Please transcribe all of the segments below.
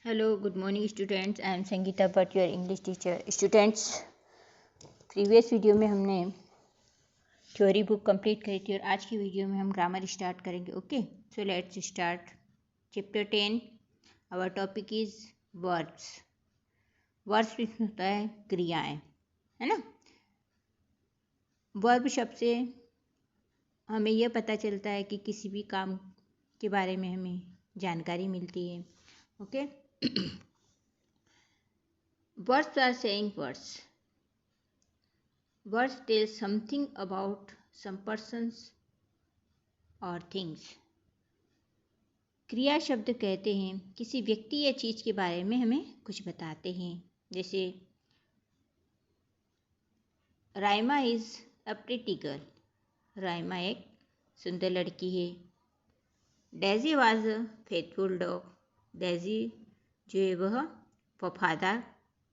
Hello, good morning students. I am Sangeeta Bhatt, your English teacher. Students, previous video में हमने theory book complete करी थी और आज की वीडियो में हम ग्रामर स्टार्ट करेंगे. Okay, so let's start. Chapter 10. Our topic is verbs. Verbs में होता है क्रियाएं, है ना. वर्ब शब्द से हमें यह पता चलता है कि किसी भी काम के बारे में हमें जानकारी मिलती है. Okay. Words are saying words. Words tell something about some persons or things. क्रिया शब्द कहते हैं किसी व्यक्ति या चीज़ के बारे में हमें कुछ बताते हैं. जैसे Raima is a pretty girl. Raima एक सुंदर लड़की है. Daisy was a faithful dog. Daisy जो है वह वफादार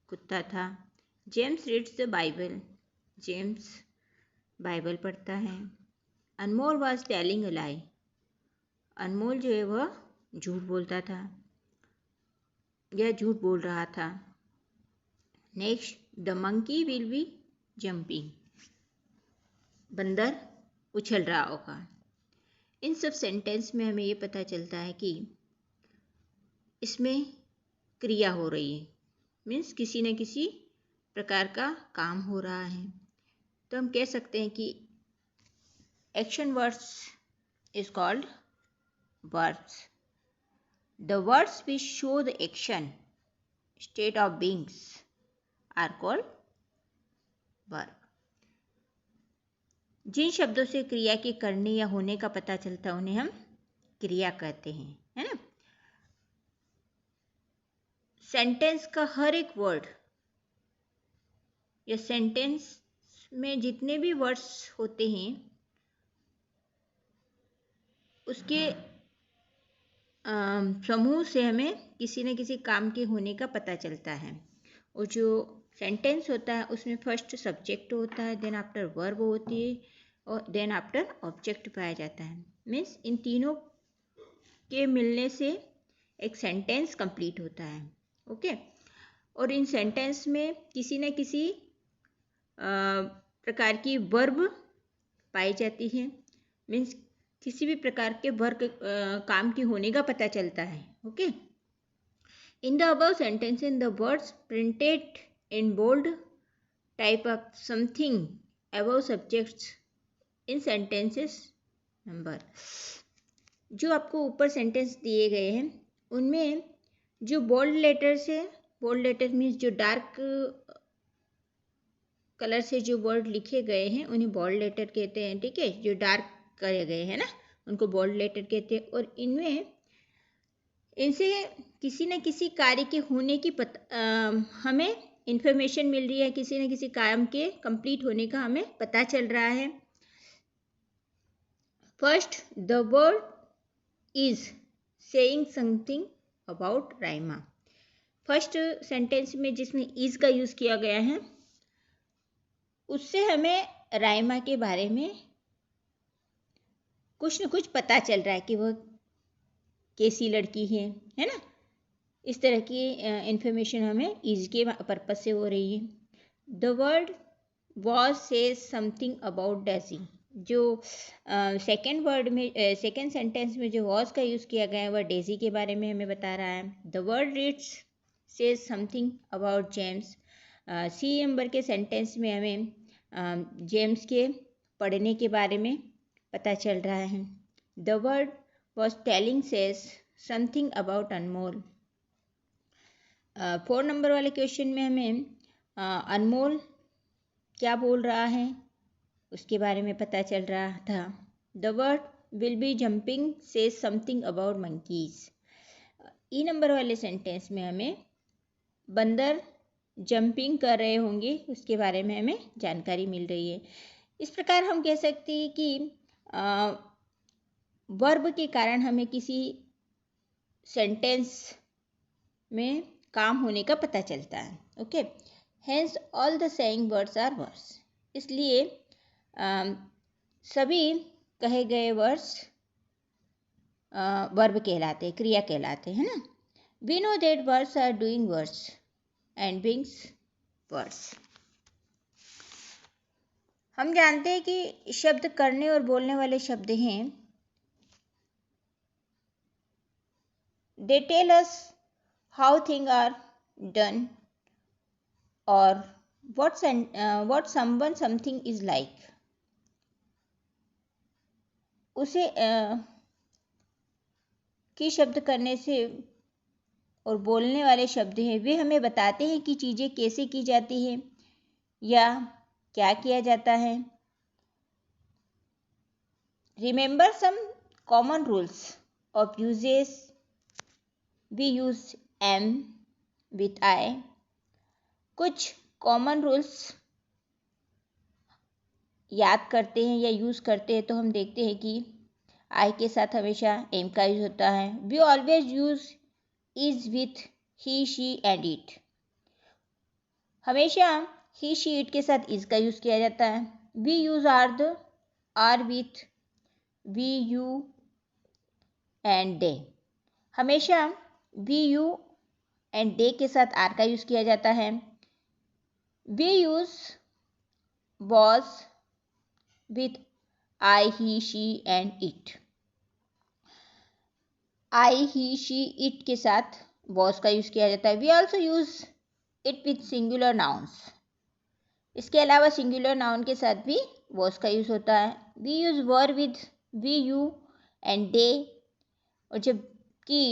कुत्ता था. James reads the Bible. James Bible पढ़ता है. अनमोल वाज टेलिंग अ लाई. अनमोल जो है वह झूठ बोलता था या झूठ बोल रहा था. Next, the monkey will be jumping. बंदर उछल रहा होगा. इन सब सेंटेंस में हमें ये पता चलता है कि इसमें क्रिया हो रही है. मीन्स किसी न किसी प्रकार का काम हो रहा है. तो हम कह सकते हैं कि action words is called verbs. The words which show the action state of beings are called verb. जिन शब्दों से क्रिया के करने या होने का पता चलता है उन्हें हम क्रिया कहते हैं, है ना. सेंटेंस का हर एक वर्ड या सेंटेंस में जितने भी वर्ड्स होते हैं उसके समूह से हमें किसी न किसी काम के होने का पता चलता है. और जो सेंटेंस होता है उसमें फर्स्ट सब्जेक्ट होता है, देन आफ्टर वर्ब होती है और देन आफ्टर ऑब्जेक्ट पाया जाता है. मीन्स इन तीनों के मिलने से एक सेंटेंस कंप्लीट होता है. ओके. और इन सेंटेंस में किसी न किसी प्रकार की वर्ब पाई जाती है. मीन्स किसी भी प्रकार के वर्क काम के होने का पता चलता है. Okay. In the above sentence in the words printed in bold type of something above subjects in sentences number. जो आपको ऊपर सेंटेंस दिए गए हैं उनमें जो बोल्ड लेटर से, बोल्ड लेटर मीन्स जो डार्क कलर से जो वर्ड लिखे गए हैं उन्हें बोल्ड लेटर कहते हैं. ठीक है. जो डार्क करे गए हैं ना उनको बोल्ड लेटर कहते हैं. और इनमें इनसे किसी न किसी कार्य के होने की हमें इंफॉर्मेशन मिल रही है. किसी न किसी काम के कंप्लीट होने का हमें पता चल रहा है. First, the word is saying something about Raima. First sentence में जिसमें इज का यूज़ किया गया है उससे हमें राइमा के बारे में कुछ न कुछ पता चल रहा है कि वह कैसी लड़की है ना. इस तरह की इंफॉर्मेशन हमें इज के पर्पज से हो रही है. The word was says something about Daisy. जो सेकेंड वर्ड में सेकेंड सेंटेंस में जो वॉज का यूज़ किया गया है वह डेजी के बारे में हमें बता रहा है. The word reads says something about James. C number के सेंटेंस में हमें जेम्स के पढ़ने के बारे में पता चल रहा है. The word was telling says something about Anmol. 4 number वाले क्वेश्चन में हमें अनमोल क्या बोल रहा है उसके बारे में पता चल रहा था. The word will be jumping says something about monkeys. E number वाले सेंटेंस में हमें बंदर जंपिंग कर रहे होंगे उसके बारे में हमें जानकारी मिल रही है. इस प्रकार हम कह सकते हैं कि वर्ब के कारण हमें किसी सेंटेंस में काम होने का पता चलता है. Okay. Hence all the saying words are words. इसलिए सभी कहे गए वर्ड्स वर्ब कहलाते, क्रिया कहलाते हैं ना. We know that words are doing words and beings words. हम जानते हैं कि शब्द करने और बोलने वाले शब्द हैं. They tell us how things are done or what someone something is like. उसे की शब्द करने से और बोलने वाले शब्द हैं वे हमें बताते हैं कि चीज़ें कैसे की जाती हैं या क्या किया जाता है. Remember some common rules of uses. We use am with I. कुछ कॉमन रूल्स याद करते हैं या यूज़ करते हैं तो हम देखते हैं कि आई के साथ हमेशा एम का यूज़ होता है. We always use is with he she and it. हमेशा ही शी इट के साथ इज का यूज़ किया जाता है. We use are with we you and they. हमेशा वी यू एंड दे के साथ आर का यूज़ किया जाता है. We use was with I, he, she and it. I, he, she, it के साथ was का यूज़ किया जाता है. We also use it with singular nouns. इसके अलावा सिंगुलर नाउन के साथ भी was का यूज़ होता है. We use were with we, you and they. और जबकि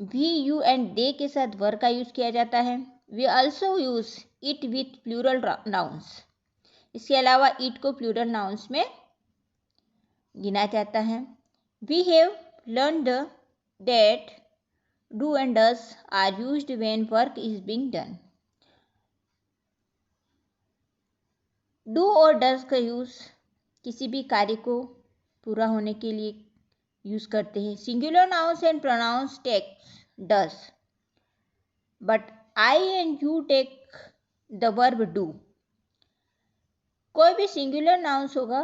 we, you and they के साथ were का यूज़ किया जाता है. We also use it with plural nouns. इसके अलावा इट को प्लूरल नाउन्स में गिना जाता है. We have learned that do and does are used when work is being done. Do और डज का यूज़ किसी भी कार्य को पूरा होने के लिए यूज़ करते हैं. Singular nouns and pronouns take does but I and you take the verb do. कोई भी सिंगुलर नाउन्स होगा,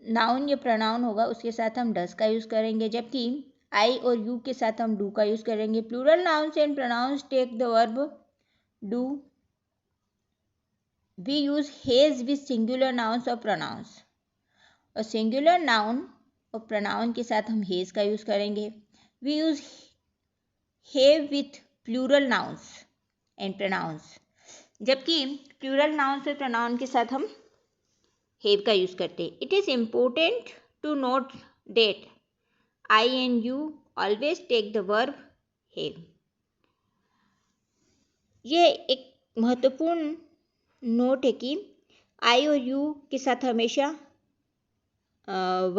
नाउन या प्रोनाउन होगा, उसके साथ हम डज का यूज़ करेंगे, जबकि आई और यू के साथ हम डू का यूज़ करेंगे. Plural nouns and pronouns take the verb do. We use has with singular nouns और प्रोनाउंस. और सिंगुलर नाउन और प्रोनाउन के साथ हम हैज़ का यूज़ करेंगे. We use have with plural nouns and pronouns, जबकि प्लूरल नाउन्स और प्रोनाउन के साथ हम हैव का यूज़ करते हैं. It is important to note that I and you always take the verb have. यह एक महत्वपूर्ण नोट है कि आई और यू के साथ हमेशा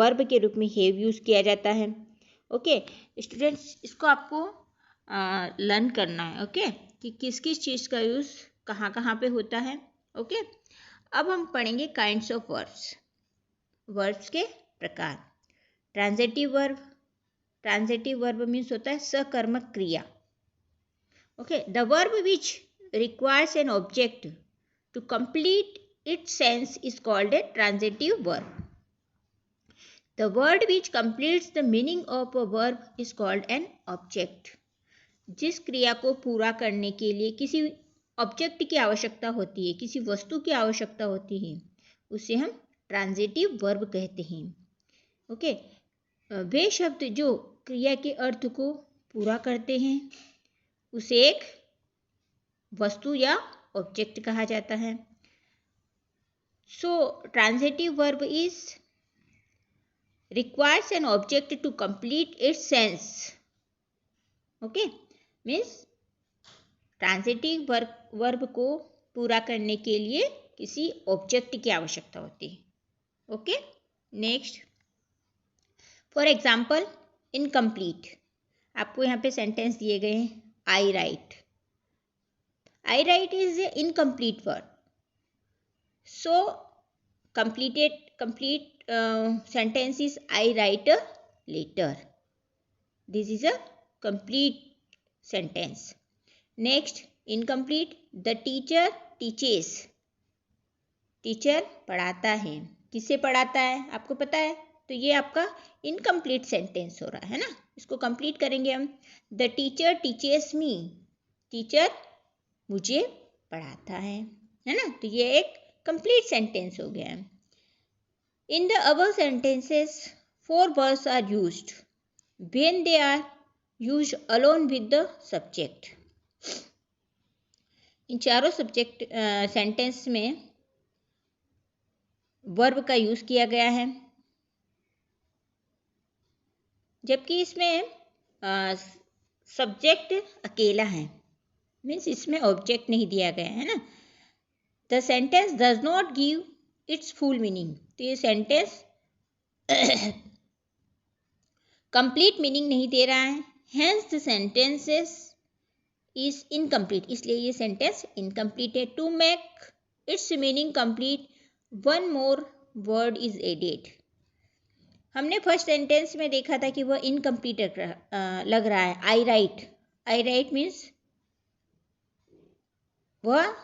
वर्ब के रूप में हैव यूज़ किया जाता है. ओके स्टूडेंट्स, इसको आपको लर्न करना है. ओके कि किस किस चीज़ का यूज़ कहाँ कहाँ पे होता है. ओके अब हम पढ़ेंगे काइंड्स ऑफ वर्ब्स. वर्ब्स के प्रकार. Transitive verb. Transitive verb means होता है सकर्मक क्रिया. Okay the verb which requires an object to complete its sense is called a transitive verb. The word which completes the meaning of a verb is called an object. जिस क्रिया को पूरा करने के लिए किसी ऑब्जेक्ट की आवश्यकता होती है, किसी वस्तु की आवश्यकता होती है, उसे हम ट्रांजिटिव वर्ब कहते हैं. ओके वे शब्द जो क्रिया के अर्थ को पूरा करते हैं उसे एक वस्तु या ऑब्जेक्ट कहा जाता है. So transitive verb is requires an object to complete its sense. Okay means transitive verb को पूरा करने के लिए किसी ऑब्जेक्ट की आवश्यकता होती है. Okay next for example incomplete. आपको यहाँ पे सेंटेंस दिए गए हैं. I write. I write is a incomplete verb. So complete sentence is I write a letter. This is a complete sentence. Next incomplete. The teacher teaches. Teacher पढ़ाता है. किसे पढ़ाता है आपको पता है, तो ये आपका इनकम्प्लीट सेंटेंस हो रहा है ना. इसको कंप्लीट करेंगे हम। The teacher teaches me, teacher मुझे पढ़ाता है ना। तो ये एक कंप्लीट सेंटेंस हो गया। In the above sentences 4 verbs are used when they are used alone with the subject. इन चारों सब्जेक्ट सेंटेंस में वर्ब का यूज किया गया है, जबकि इसमें सब्जेक्ट अकेला है, मीन्स इसमें ऑब्जेक्ट नहीं दिया गया है ना। The sentence does not give its full meaning, तो ये सेंटेंस कंप्लीट मीनिंग नहीं दे रहा है। Hence the sentences is incomplete, इसलिए ये सेंटेंस इनकम्प्लीट है। To make its meaning complete one more word is added. हमने फर्स्ट सेंटेंस में देखा था कि वह इनकम्प्लीट लग रहा है। आई राइट मीन्स वह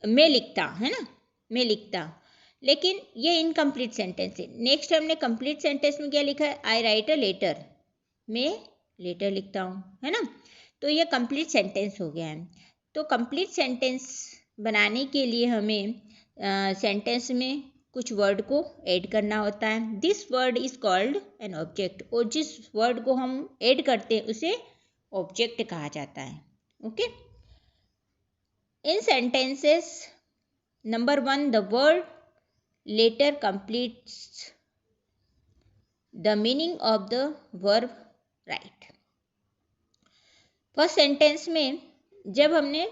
मैं लिखता है ना, मैं लिखता, लेकिन ये इनकम्प्लीट सेंटेंस है। नेक्स्ट हमने कंप्लीट सेंटेंस में क्या लिखा है? आई राइट अ लेटर, मैं लेटर लिखता हूँ, है ना। तो ये कंप्लीट सेंटेंस हो गया है। तो कंप्लीट सेंटेंस बनाने के लिए हमें सेंटेंस में कुछ वर्ड को ऐड करना होता है। This word is called an object, और जिस वर्ड को हम ऐड करते हैं उसे ऑब्जेक्ट कहा जाता है। Okay, in sentences number 1 the word letter completes the meaning of the verb right. First sentence में जब हमने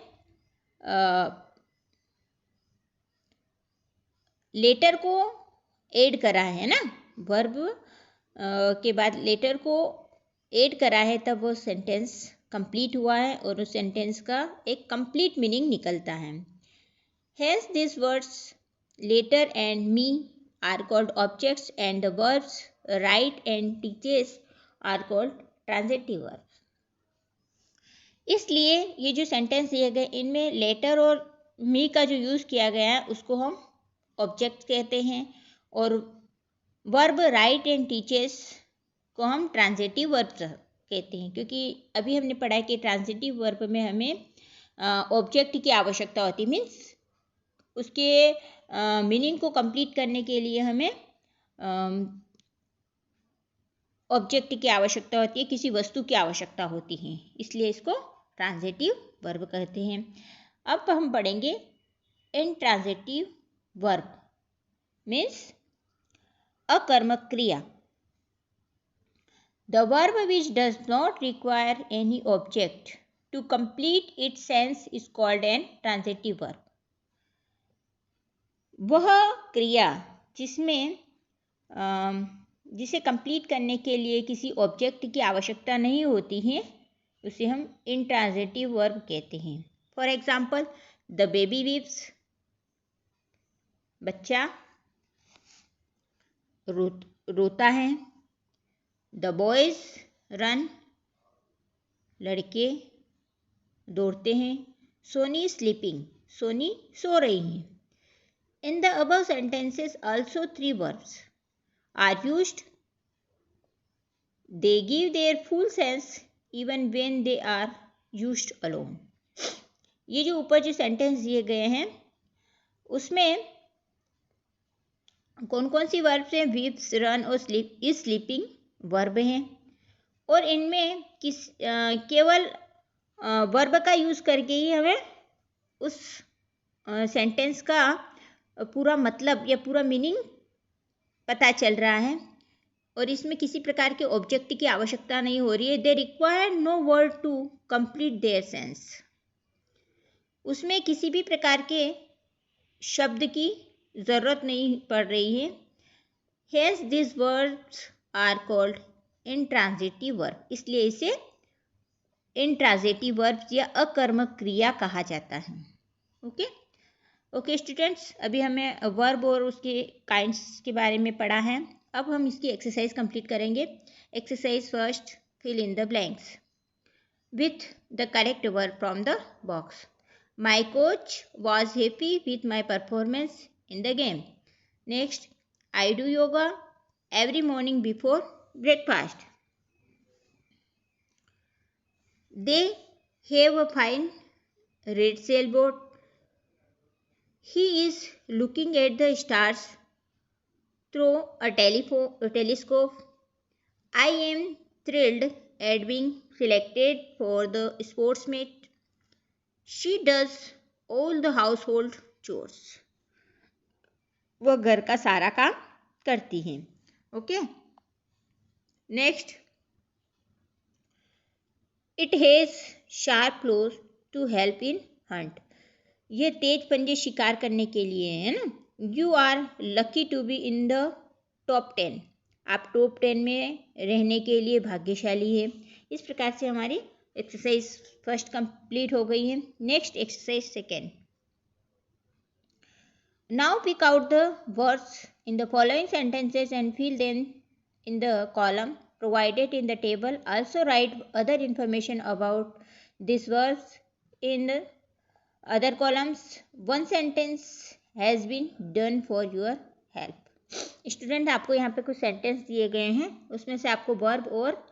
लेटर को ऐड करा है ना, वर्ब के बाद लेटर को ऐड करा है, तब वो सेंटेंस कंप्लीट हुआ है और उस सेंटेंस का एक कंप्लीट मीनिंग निकलता है। Hence this words letter and me are called objects and the verbs write and teaches are called transitive verb. इसलिए ये जो सेंटेंस दिए गए इनमें लेटर और मी का जो यूज़ किया गया है उसको हम ऑब्जेक्ट कहते हैं, और वर्ब राइट एंड टीचेस को हम ट्रांजिटिव वर्ब कहते हैं, क्योंकि अभी हमने पढ़ा है कि ट्रांजिटिव वर्ब में हमें ऑब्जेक्ट की आवश्यकता होती है। मीन्स उसके मीनिंग को कंप्लीट करने के लिए हमें ऑब्जेक्ट की आवश्यकता होती है, किसी वस्तु की आवश्यकता होती है, इसलिए इसको ट्रांजिटिव वर्ब कहते हैं। अब हम पढ़ेंगे इनट्रांजिटिव वर्ब मीन्स अकर्मक क्रिया। The verb which does not require any object to complete its sense is called intransitive verb. वह क्रिया जिसमें जिसे कंप्लीट करने के लिए किसी ऑब्जेक्ट की आवश्यकता नहीं होती है उसे हम इनट्रांजिटिव वर्ब कहते हैं। For example the baby weeps, बच्चा रोता है। द बॉयज रन, लड़के दौड़ते हैं। सोनी स्लीपिंग, सोनी सो रही हैं। इन the above sentences also 3 verbs are used. They give their full sense even when they are used alone. ये जो ऊपर जो सेंटेंस दिए गए हैं उसमें कौन कौन सी वर्ब्स हैं? वीप्स, रन और स्लीप, इज स्लीपिंग वर्ब हैं, और इनमें केवल वर्ब का यूज करके ही हमें उस सेंटेंस का पूरा मतलब या पूरा मीनिंग पता चल रहा है, और इसमें किसी प्रकार के ऑब्जेक्ट की आवश्यकता नहीं हो रही है। They require no word to complete their sense, उसमें किसी भी प्रकार के शब्द की ज़रूरत नहीं पड़ रही है। Hence this words are called intransitive verb, इसलिए इसे इनट्रांजिटिव वर्ब या अकर्मक क्रिया कहा जाता है। ओके स्टूडेंट्स, अभी हमें वर्ब और उसके काइंड्स के बारे में पढ़ा है। अब हम इसकी एक्सरसाइज कंप्लीट करेंगे। Exercise first, fill in the blanks with the correct verb from the box. My coach was happy with my performance in the game. Next, I do yoga every morning before breakfast. They have a fine red sailboat. He is looking at the stars through a telescope. I am thrilled at being selected for the sports meet. She does all the household chores. वह घर का सारा काम करती हैं. Okay. Next. It has sharp claws to help in hunt. ये तेज पंजे शिकार करने के लिए है ना. You are lucky to be in the top 10. आप टॉप 10 में रहने के लिए भाग्यशाली है. इस प्रकार से हमारी एक्सरसाइज फर्स्ट कंप्लीट हो गई है. Next exercise second. Now pick out the words in the following sentences and fill them in the column provided in the table. Also write other information about these words in the other columns. One sentence has been done for your help. Student, आपको यहाँ पे कुछ sentence दिए गए हैं, उसमें से आपको वर्ब और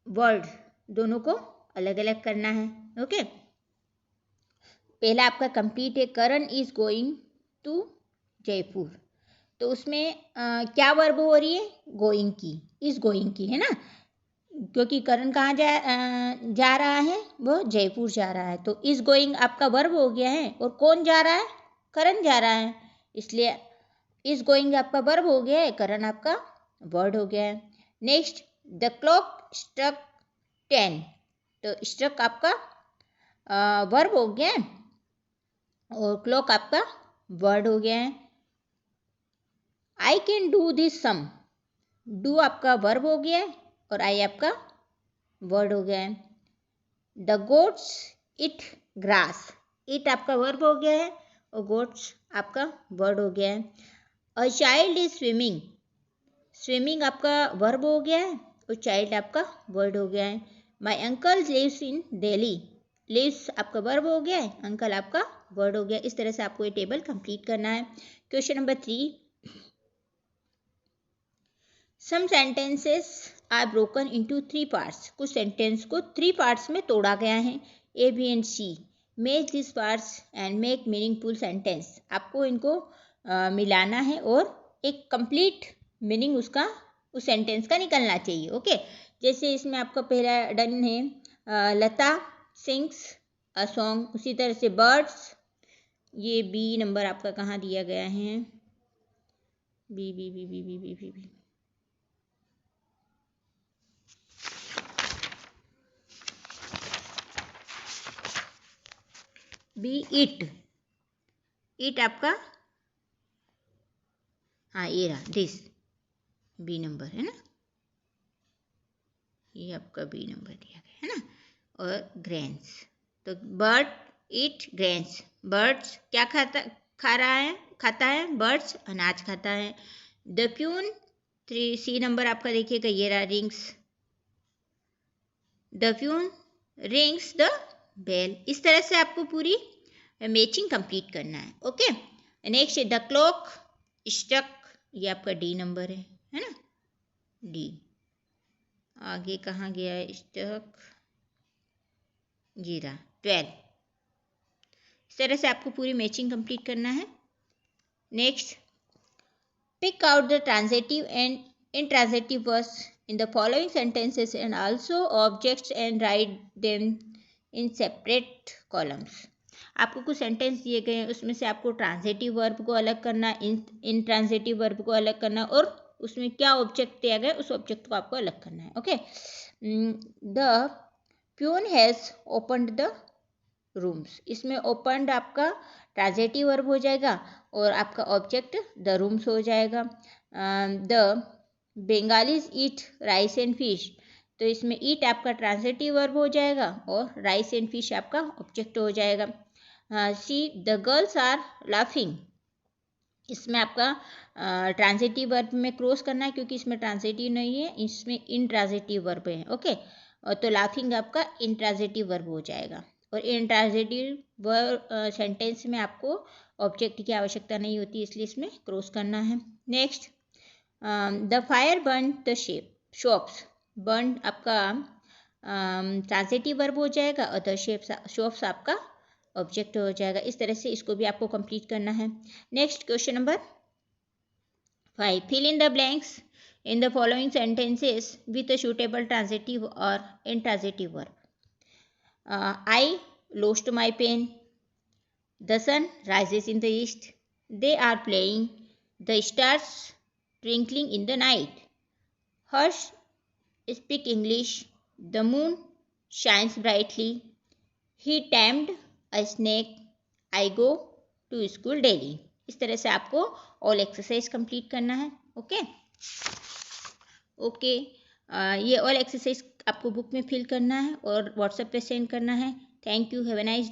वर्ड दोनों को अलग अलग करना है. ओके. पहला आपका कंप्लीट है. करण इज गोइंग टू जयपुर. तो उसमें क्या वर्ब हो रही है? गोइंग की. इज गोइंग की है ना, क्योंकि करण कहाँ जा रहा है? वो जयपुर जा रहा है. तो इज गोइंग आपका वर्ब हो गया है. और कौन जा रहा है? करण जा रहा है. इसलिए इज गोइंग आपका वर्ब हो गया है, करण आपका वर्ड हो गया है. नेक्स्ट. The clock struck 10. तो स्ट्रक आपका वर्ब हो गया है और क्लॉक आपका वर्ड हो गया है. I can do this sum. Do आपका वर्ब हो गया है और आई आपका वर्ड हो गया है. The goats it grass. It आपका वर्ब हो गया है और गोट्स आपका वर्ड हो गया है. A child is swimming. Swimming आपका वर्ब हो गया है और चाइल्ड आपका वर्ड हो गया है. My uncle lives in Delhi. Lives आपका वर्ब हो गया है, अंकल आपका वर्ड हो गया. इस तरह से आपको ये टेबल कंप्लीट करना है. Question number 3. Some sentences are broken into 3 parts. कुछ सेंटेंस को 3 पार्ट्स में तोड़ा गया है. A, B and C. Match these parts and make meaningful sentence. आपको इनको मिलाना है और एक कंप्लीट मीनिंग उसका उस सेंटेंस का निकलना चाहिए. ओके. जैसे इसमें आपका पहला डन है लता सिंग्स अ सॉन्ग. उसी तरह से बर्ड्स. ये बी नंबर आपका कहाँ दिया गया है? बी बी बी बी बी बी बी बी बी इट. इट आपका हाँ ये रहा दिस. बी नंबर है ना, ये आपका बी नंबर दिया गया है ना. और ग्रेन्स. तो बर्ड इट ग्रेन्स. बर्ड्स क्या खाता है? बर्ड्स अनाज खाता है. द प्यून 3 सी नंबर आपका देखिएगा ये रहा rings. The peon rings the bell. इस तरह से आपको पूरी मैचिंग कंप्लीट करना है. Okay. Next the clock struck. ये आपका डी नंबर है ना, डी. आगे कहाँ गया है स्ट्रक? ये रहा 12. इस तरह से आपको पूरी मैचिंग कंप्लीट करना है. Next. Pick out the transitive and intransitive words in the following sentences and also objects and write them in separate columns. आपको कुछ सेंटेंस दिए गए हैं, उसमें से आपको ट्रांजिटिव वर्ब को अलग करना, इंट्रांजिटिव वर्ब को अलग करना और उसमें क्या ऑब्जेक्ट दिया गया उस ऑब्जेक्ट को आपको अलग करना है. Okay. The peon has opened the rooms. इसमें ओपन्ड आपका ट्रांजिटिव वर्ब हो जाएगा और आपका ऑब्जेक्ट द रूम्स हो जाएगा. The Bengalis eat rice and fish. तो इसमें ईट आपका ट्रांजिटिव वर्ब हो जाएगा और राइस एंड फिश आपका ऑब्जेक्ट हो जाएगा. See the girls are laughing. इसमें आपका ट्रांजिटिव वर्ब में क्रॉस करना है क्योंकि इसमें ट्रांजिटिव नहीं है, इसमें इंट्रांजिटिव वर्ब है. ओके. तो लाफिंग आपका इंट्रांजिटिव वर्ब हो जाएगा. और इंट्रांजिटिव वर्ब सेंटेंस में आपको ऑब्जेक्ट की आवश्यकता नहीं होती, इसलिए इसमें क्रॉस करना है. Next. The fire burn the shops. Burn आपका ट्रांजिटिव वर्ब हो जाएगा और द शॉप्स आपका ऑब्जेक्ट हो जाएगा। इस तरह से इसको भी आपको कंप्लीट करना है। Next question number 5, fill in the blanks in the following sentences with a suitable transitive or intransitive verb. I lost my pen. The sun rises in the east. They are playing. The stars twinkling in the night. Harsh speak English. The moon shines brightly. He tamed a snake. I go to school daily. इस तरह से आपको all exercise complete करना है। Okay, ये all exercise आपको book में fill करना है और व्हाट्सएप पे सेंड करना है। Thank you, have a nice day.